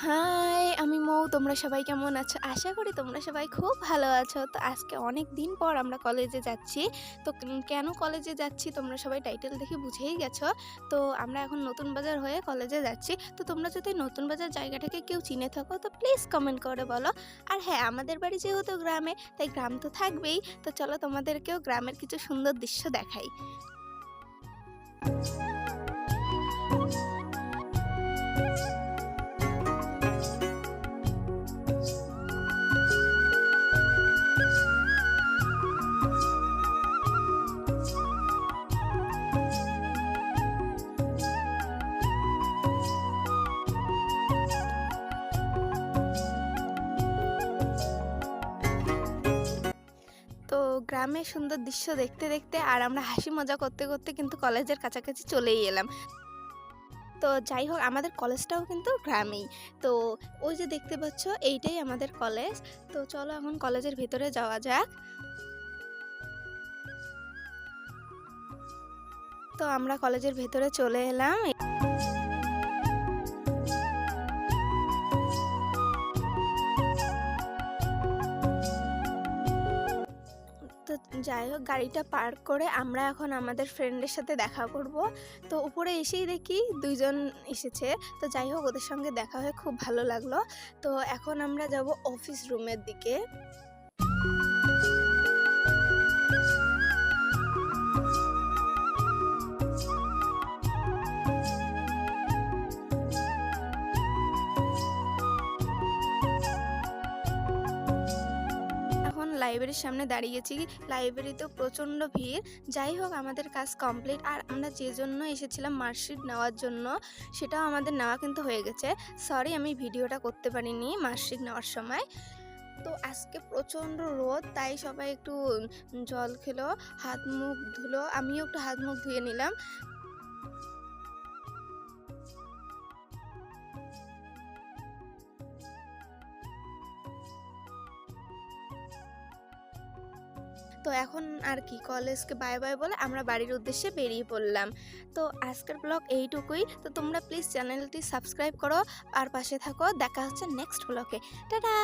High, আমি মৌ। তোমরা সবাই কেমন আছো? আশা করি তোমরা সবাই খুব ভালো আছো। তো আজকে অনেক দিন পর আমরা কলেজে যাচ্ছি। তো কেন কলেজে যাচ্ছি তোমরা সবাই টাইটেল দেখে বুঝেই গেছো। তো আমরা এখন নতুন বাজার হয়ে কলেজে যাচ্ছি। তো তোমরা যদি নতুন বাজার জায়গাটাকে কেউ চিনে থাকো তো প্লিজ কমেন্ট করে বলো। আর হ্যাঁ, আমাদের বাড়ি যেহেতু গ্রামে, তাই গ্রাম তো থাকবেই। তো চলো তোমাদেরকেও গ্রামের কিছু সুন্দর দৃশ্য দেখাই। তো গ্রামের সুন্দর দৃশ্য দেখতে দেখতে আর আমরা হাসি মজা করতে করতে কিন্তু কলেজের কাছাকাছি চলেই এলাম। তো যাই হোক, আমাদের কলেজটাও কিন্তু গ্রামেই। তো ওই যে দেখতে পাচ্ছ, এইটাই আমাদের কলেজ। তো চলো এখন কলেজের ভেতরে যাওয়া যাক। তো আমরা কলেজের ভেতরে চলে এলাম। তো যাই হোক, গাড়িটা পার্ক করে আমরা এখন আমাদের ফ্রেন্ডের সাথে দেখা করব। তো উপরে এসেই দেখি ২ জন এসেছে। তো যাই হোক, ওদের সঙ্গে দেখা হয়ে খুব ভালো লাগলো। তো এখন আমরা যাব অফিস রুমের দিকে। এখন লাইব্রেরির সামনে দাঁড়িয়েছি। লাইব্রেরিতেও প্রচণ্ড ভিড়। যাই হোক, আমাদের কাজ কমপ্লিট। আর আমরা যে জন্য এসেছিলাম মার্কশিট নেওয়ার জন্য, সেটাও আমাদের নেওয়া কিন্তু হয়ে গেছে। সরি, আমি ভিডিওটা করতে পারিনি মার্কশিট নেওয়ার সময়। তো আজকে প্রচণ্ড রোদ, তাই সবাই একটু জল খেলো, হাত মুখ ধুলো। আমিও একটু হাত মুখ ধুয়ে নিলাম। তো এখন আর কি, কলেজকে বাই বাই বলে আমরা বাড়ির উদ্দেশ্যে বেরিয়ে পড়লাম। তো আজকের ব্লগ এইটুকুই। তো তোমরা প্লিজ চ্যানেলটি সাবস্ক্রাইব করো আর পাশে থাকো। দেখা হচ্ছে নেক্সট ব্লগে। টাটা।